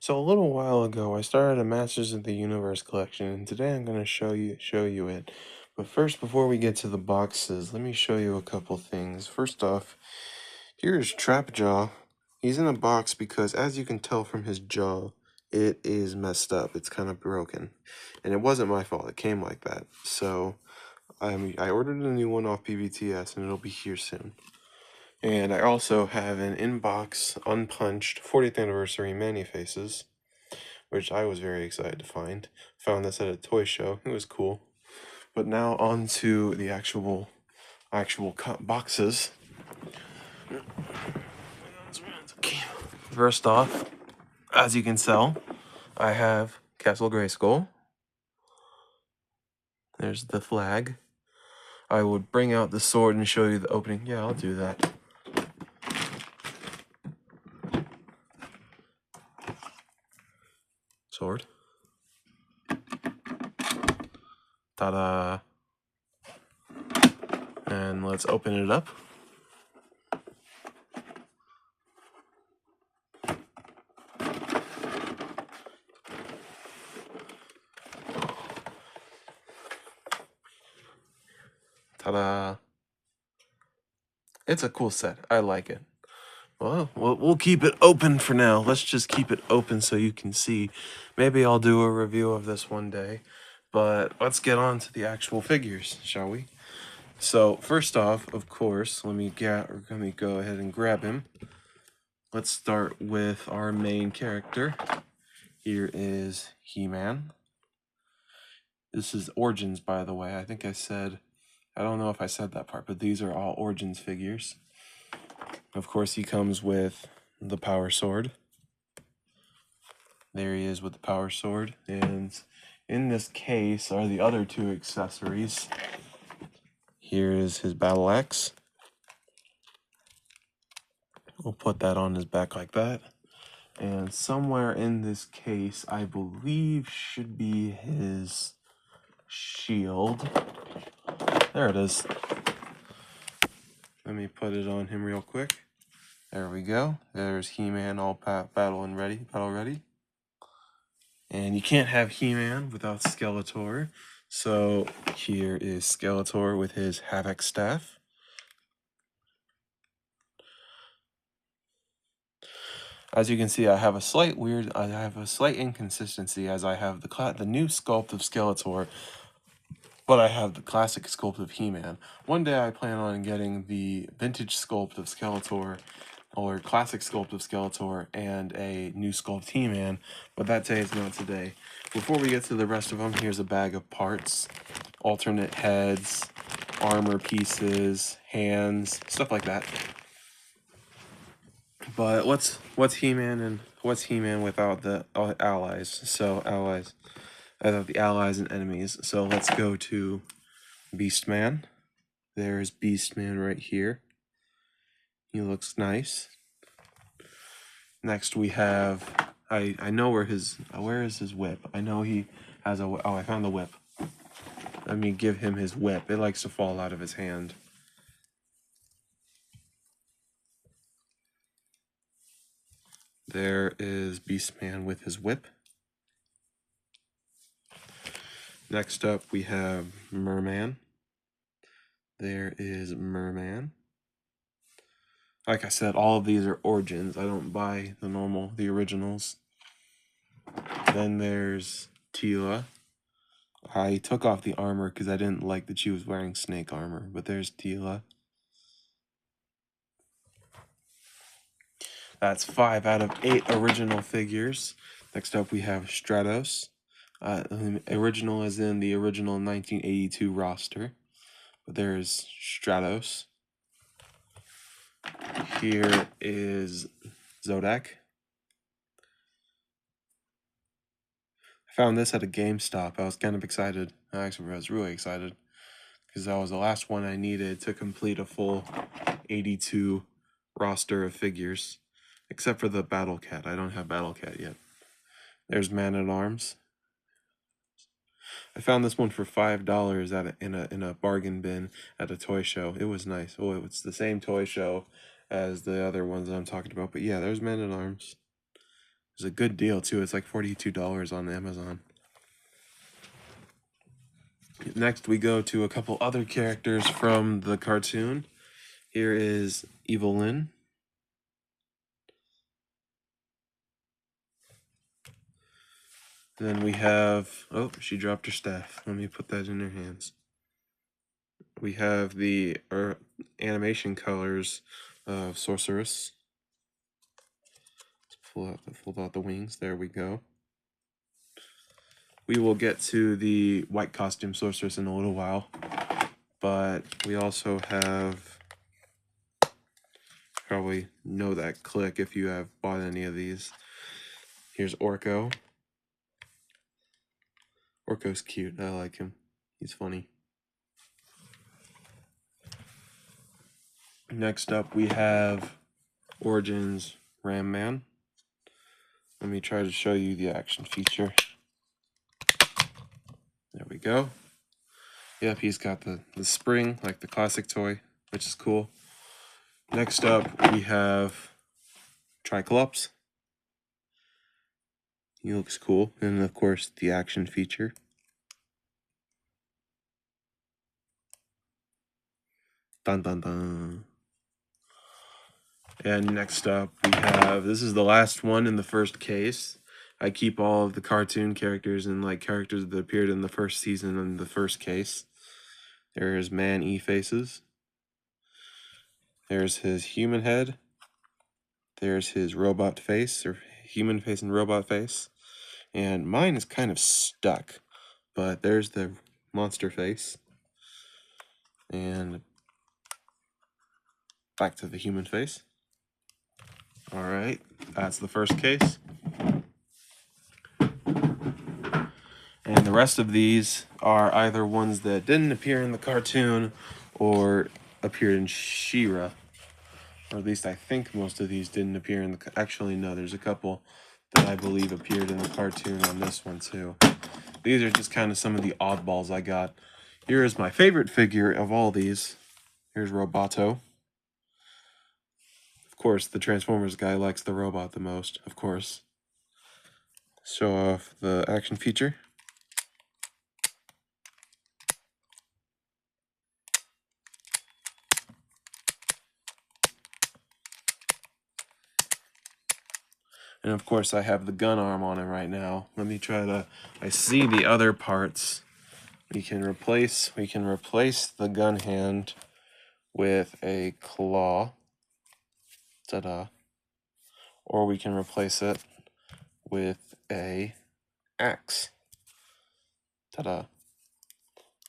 So a little while ago, I started a Masters of the Universe collection, and today I'm going to show you it. But first, before we get to the boxes, let me show you a couple things. First off, here's Trapjaw. He's in a box because, as you can tell from his jaw, it is messed up. It's kind of broken, and it wasn't my fault. It came like that. So I ordered a new one off PBTS, and it'll be here soon. And I also have an in-box, unpunched 40th anniversary Mani-Faces, which I was very excited to find. Found this at a toy show. It was cool. But now on to the actual cut boxes. First off, as you can tell, I have Castle Grayskull. There's the flag. I would bring out the sword and show you the opening. Yeah, I'll do that. Sword. Ta-da! And let's open it up. Ta-da! It's a cool set. I like it. Well, we'll keep it open for now. Let's just keep it open so you can see. Maybe I'll do a review of this one day. But let's get on to the actual figures, shall we? So, first off, of course, let me go ahead and grab him. Let's start with our main character. Here is He-Man. This is Origins, by the way. I don't know if I said that part, but these are all Origins figures. Of course, he comes with the Power Sword. There he is with the Power Sword. And in this case are the other two accessories. Here is his Battle Axe. We'll put that on his back like that. And somewhere in this case, I believe should be his shield. There it is. Let me put it on him real quick. There we go. There's He-Man all battle ready. And you can't have He-Man without Skeletor. So here is Skeletor with his Havoc staff. As you can see, I have a slight inconsistency as I have the new sculpt of Skeletor, but I have the classic sculpt of He-Man. One day I plan on getting the vintage sculpt of Skeletor, or classic sculpt of Skeletor, and a new sculpt He-Man, but that day is not today. Before we get to the rest of them, here's a bag of parts, alternate heads, armor pieces, hands, stuff like that. But what's He-Man without the allies? So allies, without the allies and enemies. So let's go to Beastman. There's Beastman right here. He looks nice. Next we have I know where is his whip? I know he has a I found the whip. Let me give him his whip. It likes to fall out of his hand. There is Beastman with his whip. Next up, we have Merman. There is Merman. Like I said, all of these are Origins. I don't buy the originals. Then there's Teela. I took off the armor because I didn't like that she was wearing snake armor, but there's Teela. That's 5 out of 8 original figures. Next up, we have Stratos. Original as in the original 1982 roster. But there's Stratos. Here is Zodak. I found this at a GameStop. I was kind of excited. Actually, I was really excited because that was the last one I needed to complete a full 82 roster of figures. Except for the Battle Cat. I don't have Battle Cat yet. There's Man-at-Arms. I found this one for $5 in a bargain bin at a toy show. It was nice. Oh, it's the same toy show as the other ones that I'm talking about. But yeah, there's Man-at-Arms. It's a good deal too. It's like $42 on Amazon. Next, we go to a couple other characters from the cartoon. Here is Evelyn. Then we have, oh, she dropped her staff. Let me put that in her hands. We have the animation colors of Sorceress. Let's pull out the wings. There we go. We will get to the white costume Sorceress in a little while. But we also have, probably know that click if you have bought any of these. Here's Orko. Orko's cute. I like him. He's funny. Next up, we have Origins Ram Man. Let me try to show you the action feature. There we go. Yep, he's got the spring, like the classic toy, which is cool. Next up, we have Triclops. He looks cool. And of course, the action feature. Dun dun dun. And next up, we have, this is the last one in the first case. I keep all of the cartoon characters and like characters that appeared in the first season in the first case. There's Man E-Faces. There's his human head. There's his robot face, or human face and robot face. And mine is kind of stuck, but there's the monster face. And back to the human face. All right, that's the first case. And the rest of these are either ones that didn't appear in the cartoon or appeared in She-Ra. Or at least I think most of these didn't appear in the... Actually, no, there's a couple that I believe appeared in the cartoon on this one too. These are just kind of some of the oddballs I got. Here is my favorite figure of all these. Here's Roboto. Of course, the Transformers guy likes the robot the most, of course. Show off the action feature. And of course, I have the gun arm on it right now. Let me try to... I see the other parts. We can replace the gun hand with a claw. Ta-da. Or we can replace it with a axe. Ta-da. Of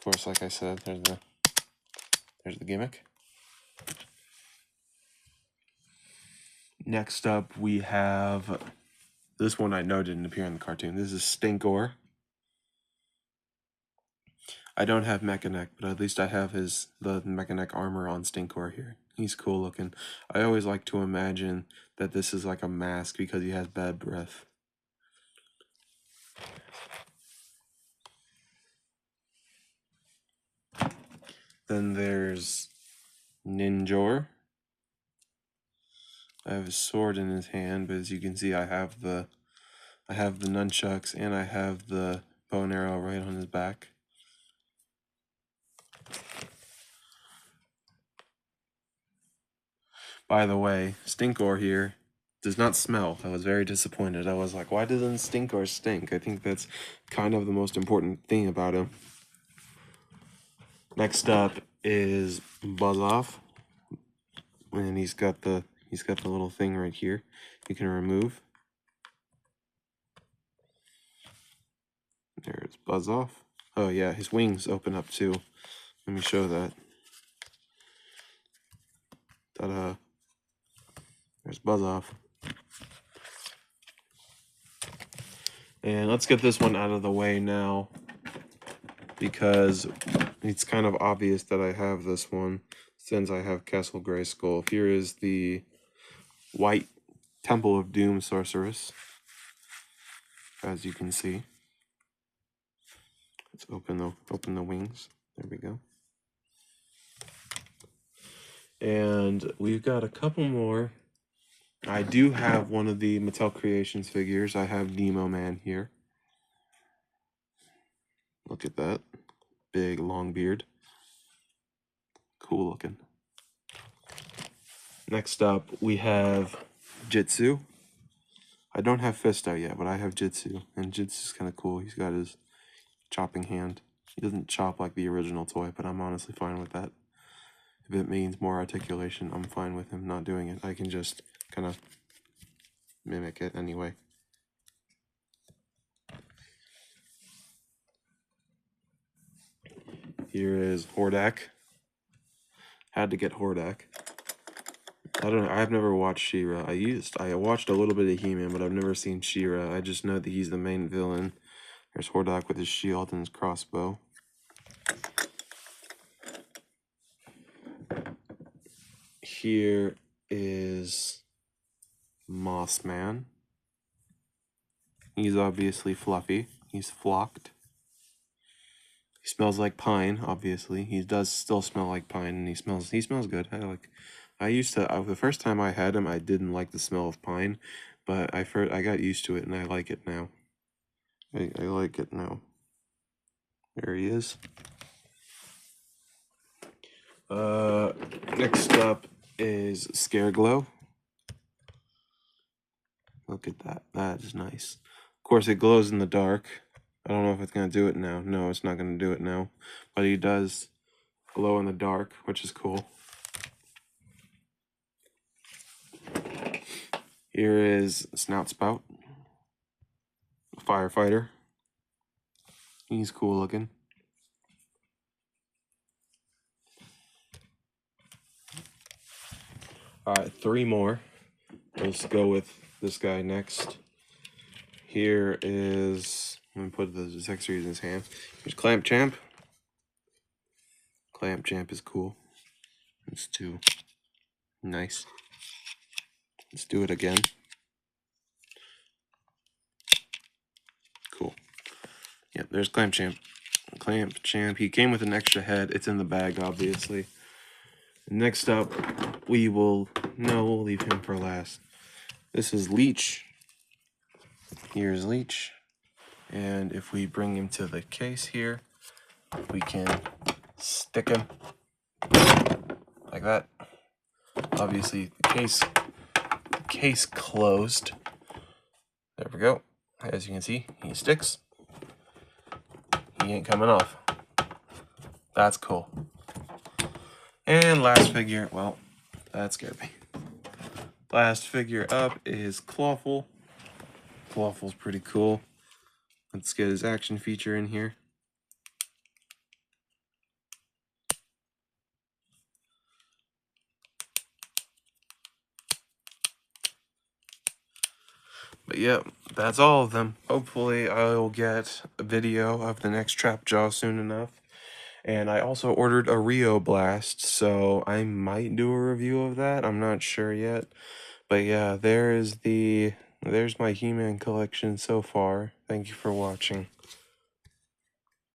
course, like I said, there's the gimmick. Next up, we have... This one I know didn't appear in the cartoon. This is Stinkor. I don't have Mechanic, but at least I have the Mechanic armor on Stinkor here. He's cool looking. I always like to imagine that this is like a mask because he has bad breath. Then there's Ninjor. I have his sword in his hand, but as you can see, I have the nunchucks and I have the bow and arrow right on his back. By the way, Stinkor here does not smell. I was very disappointed. I was like, why doesn't Stinkor stink? I think that's kind of the most important thing about him. Next up is Buzz-Off. And he's got the little thing right here you can remove. There's Buzz-Off. Oh yeah, his wings open up too. Let me show that. Ta-da. There's Buzz-Off. And let's get this one out of the way now, because it's kind of obvious that I have this one since I have Castle Grayskull. Here is the white Temple of Doom Sorceress, as you can see. Let's open the wings. There we go. And we've got a couple more I do have one of the Mattel Creations figures. I have Nemo Man here. Look at that. Big, long beard. Cool looking. Next up, we have Jitsu. I don't have Fisto yet, but I have Jitsu. And Jitsu's kind of cool. He's got his chopping hand. He doesn't chop like the original toy, but I'm honestly fine with that. If it means more articulation, I'm fine with him not doing it. I can just kind of mimic it anyway. Here is Hordak. Had to get Hordak. I don't know. I've never watched She-Ra. I watched a little bit of He-Man, but I've never seen She-Ra. I just know that he's the main villain. There's Hordak with his shield and his crossbow. Here is Mossman. He's obviously fluffy. He's flocked. He smells like pine, obviously. He does still smell like pine, and he smells good. The first time I had him, I didn't like the smell of pine, but I got used to it, and I like it now. I like it now. There he is. Next up is Scareglow. Look at that. That is nice. Of course, it glows in the dark. I don't know if it's going to do it now. No, it's not going to do it now. But he does glow in the dark, which is cool. Here is Snout Spout. Firefighter. He's cool looking. Alright, 3 more. Let's go with this guy next. Here is... I'm going to put the accessories in his hand. Here's Clamp Champ. Clamp Champ is cool. It's too nice. Let's do it again. Cool. Yep, there's Clamp Champ. Clamp Champ. He came with an extra head. It's in the bag, obviously. Next up, we'll leave him for last. This is Leech. Here's Leech. And if we bring him to the case here, we can stick him like that. Obviously, the case closed. There we go. As you can see, he sticks. He ain't coming off. That's cool. And last figure, well, that scared me. Last figure up is Clawful. Clawful's pretty cool. Let's get his action feature in here. But yep, that's all of them. Hopefully I'll get a video of the next Trap Jaw soon enough. And I also ordered a Rio Blast, so I might do a review of that. I'm not sure yet. But yeah, there's my He-Man collection so far. Thank you for watching.